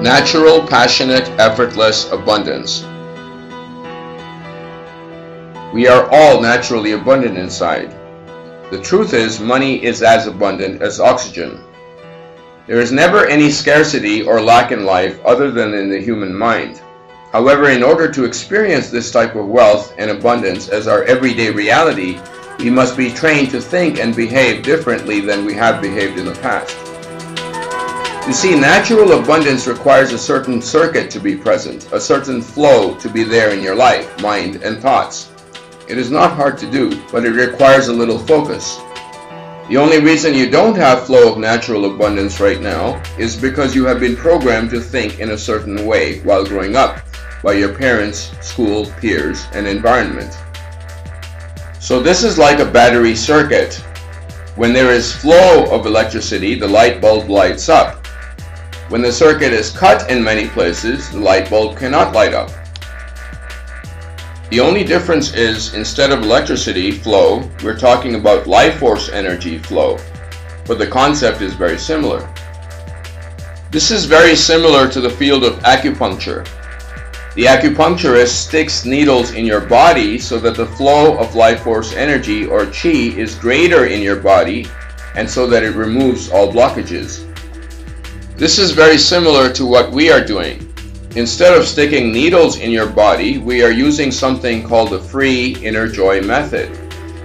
Natural, passionate, effortless abundance. We are all naturally abundant inside. The truth is, money is as abundant as oxygen. There is never any scarcity or lack in life other than in the human mind. However, in order to experience this type of wealth and abundance as our everyday reality, we must be trained to think and behave differently than we have behaved in the past. You see, natural abundance requires a certain circuit to be present, a certain flow to be there in your life, mind, and thoughts. It is not hard to do, but it requires a little focus. The only reason you don't have flow of natural abundance right now is because you have been programmed to think in a certain way while growing up by your parents, school, peers, and environment. So this is like a battery circuit. When there is flow of electricity, the light bulb lights up. When the circuit is cut in many places, the light bulb cannot light up. The only difference is, instead of electricity flow, we're talking about life force energy flow, but the concept is very similar. This is very similar to the field of acupuncture. The acupuncturist sticks needles in your body so that the flow of life force energy, or chi, is greater in your body, and so that it removes all blockages. This is very similar to what we are doing. Instead of sticking needles in your body, we are using something called the free inner joy method.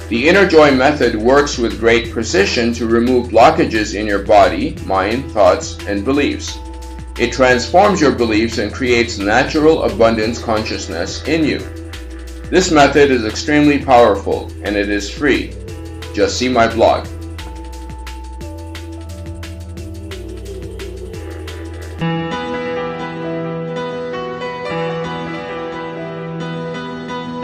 The inner joy method works with great precision to remove blockages in your body, mind, thoughts, and beliefs. It transforms your beliefs and creates natural abundance consciousness in you. This method is extremely powerful, and it is free. Just see my blog.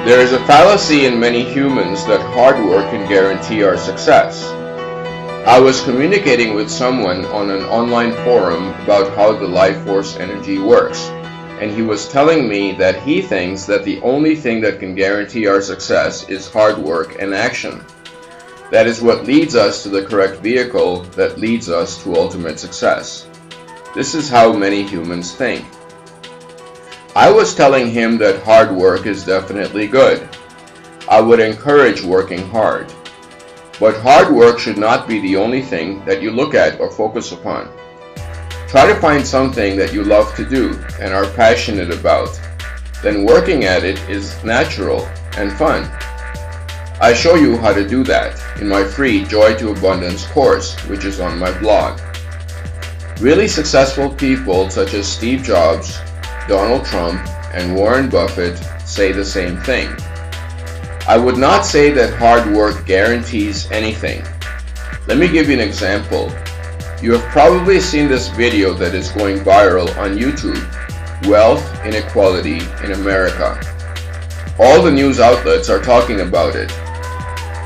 There is a fallacy in many humans that hard work can guarantee our success. I was communicating with someone on an online forum about how the life force energy works, and he was telling me that he thinks that the only thing that can guarantee our success is hard work and action. That is what leads us to the correct vehicle that leads us to ultimate success. This is how many humans think. I was telling him that hard work is definitely good. I would encourage working hard. But hard work should not be the only thing that you look at or focus upon. Try to find something that you love to do and are passionate about. Then working at it is natural and fun. I show you how to do that in my free Joy to Abundance course, which is on my blog. Really successful people such as Steve Jobs, Donald Trump, and Warren Buffett say the same thing. I would not say that hard work guarantees anything. Let me give you an example. You have probably seen this video that is going viral on YouTube, Wealth Inequality in America. All the news outlets are talking about it.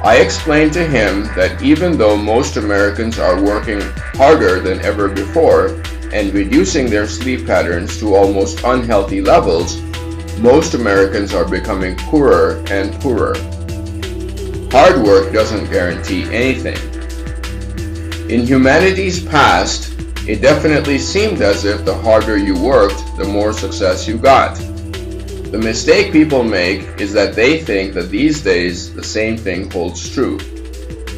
I explained to him that even though most Americans are working harder than ever before, and reducing their sleep patterns to almost unhealthy levels, most Americans are becoming poorer and poorer. Hard work doesn't guarantee anything. In humanity's past, it definitely seemed as if the harder you worked, the more success you got. The mistake people make is that they think that these days the same thing holds true.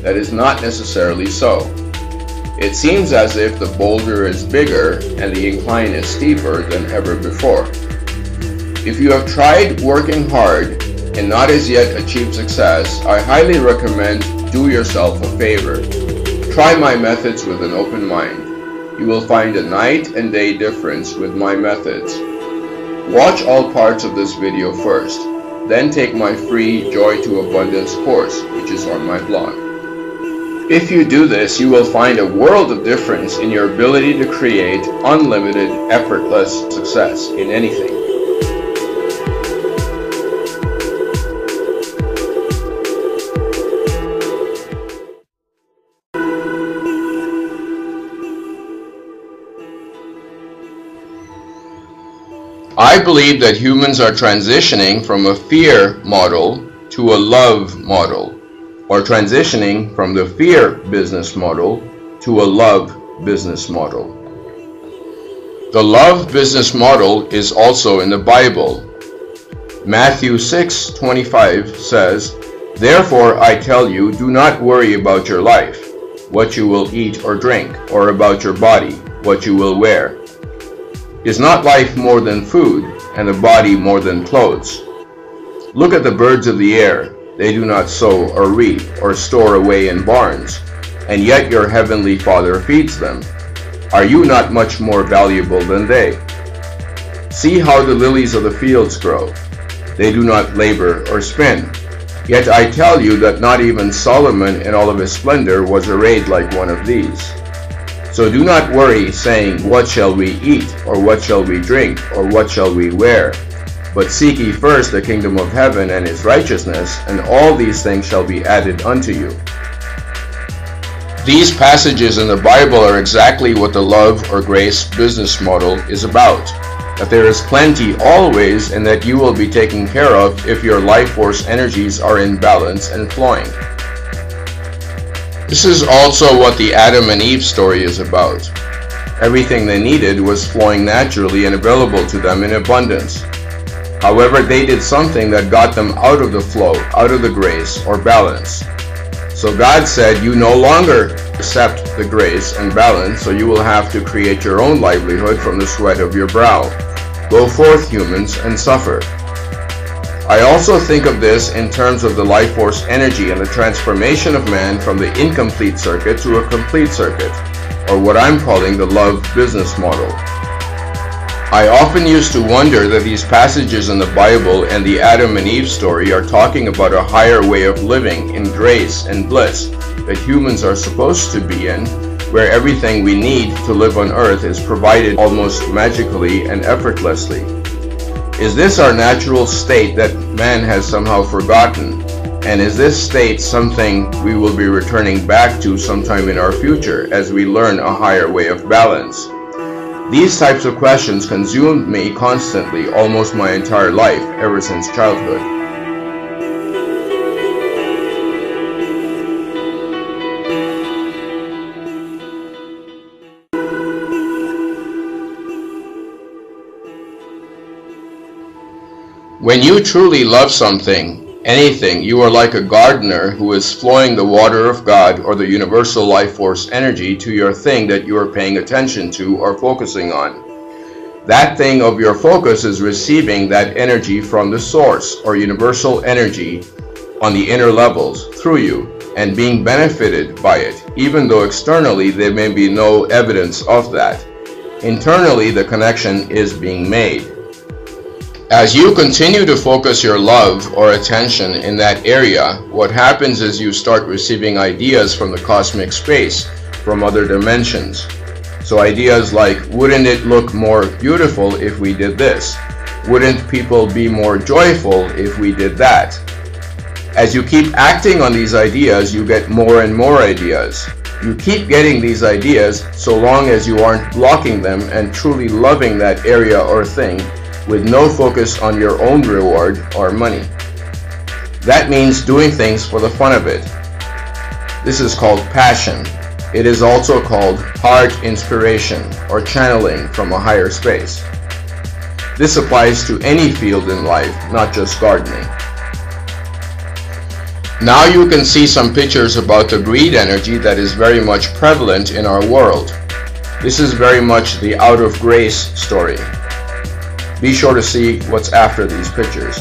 That is not necessarily so. It seems as if the boulder is bigger and the incline is steeper than ever before. If you have tried working hard and not as yet achieved success, I highly recommend do yourself a favor. Try my methods with an open mind. You will find a night and day difference with my methods. Watch all parts of this video first, then take my free Joy to Abundance course, which is on my blog. If you do this, you will find a world of difference in your ability to create unlimited, effortless success in anything. I believe that humans are transitioning from a fear model to a love model, or transitioning from the fear business model to a love business model. The love business model is also in the Bible. Matthew 6:25 says, "Therefore I tell you, do not worry about your life, what you will eat or drink, or about your body, what you will wear. Is not life more than food, and the body more than clothes? Look at the birds of the air. They do not sow or reap or store away in barns, and yet your heavenly Father feeds them. Are you not much more valuable than they? See how the lilies of the fields grow. They do not labor or spin. Yet I tell you that not even Solomon in all of his splendor was arrayed like one of these. So do not worry, saying, what shall we eat, or what shall we drink, or what shall we wear? But seek ye first the kingdom of heaven and his righteousness, and all these things shall be added unto you." These passages in the Bible are exactly what the love or grace business model is about. That there is plenty always, and that you will be taken care of if your life force energies are in balance and flowing. This is also what the Adam and Eve story is about. Everything they needed was flowing naturally and available to them in abundance. However, they did something that got them out of the flow, out of the grace or balance. So God said, you no longer accept the grace and balance, so you will have to create your own livelihood from the sweat of your brow. Go forth, humans, and suffer. I also think of this in terms of the life force energy and the transformation of man from the incomplete circuit to a complete circuit, or what I'm calling the love business model. I often used to wonder that these passages in the Bible and the Adam and Eve story are talking about a higher way of living in grace and bliss that humans are supposed to be in, where everything we need to live on earth is provided almost magically and effortlessly. Is this our natural state that man has somehow forgotten? And is this state something we will be returning back to sometime in our future as we learn a higher way of balance? These types of questions consumed me constantly almost my entire life, ever since childhood. When you truly love something, anything, you are like a gardener who is flowing the water of God or the universal life force energy to your thing that you are paying attention to or focusing on. That thing of your focus is receiving that energy from the source or universal energy on the inner levels through you and being benefited by it, even though externally there may be no evidence of that. Internally, the connection is being made. As you continue to focus your love or attention in that area, what happens is you start receiving ideas from the cosmic space, from other dimensions. So ideas like, wouldn't it look more beautiful if we did this? Wouldn't people be more joyful if we did that? As you keep acting on these ideas, you get more and more ideas. You keep getting these ideas so long as you aren't blocking them and truly loving that area or thing, with no focus on your own reward or money. That means doing things for the fun of it. This is called passion. It is also called heart inspiration or channeling from a higher space. This applies to any field in life, not just gardening. Now you can see some pictures about the greed energy that is very much prevalent in our world. This is very much the out of grace story. Be sure to see what's after these pictures.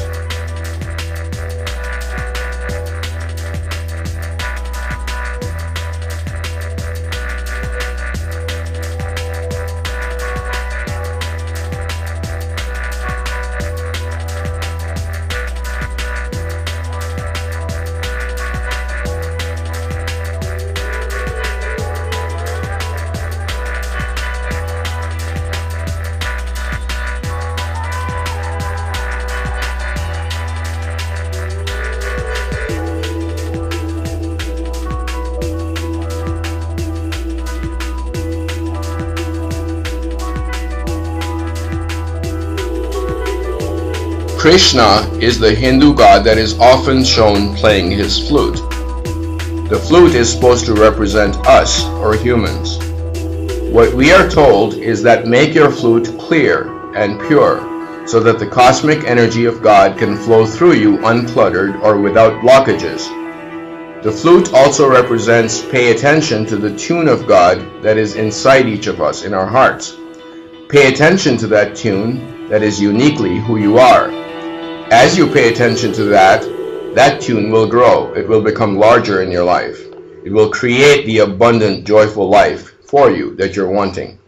Krishna is the Hindu god that is often shown playing his flute. The flute is supposed to represent us, or humans. What we are told is that make your flute clear and pure, so that the cosmic energy of God can flow through you uncluttered or without blockages. The flute also represents pay attention to the tune of God that is inside each of us in our hearts. Pay attention to that tune that is uniquely who you are. As you pay attention to that tune will grow. It will become larger in your life. It will create the abundant, joyful life for you that you're wanting.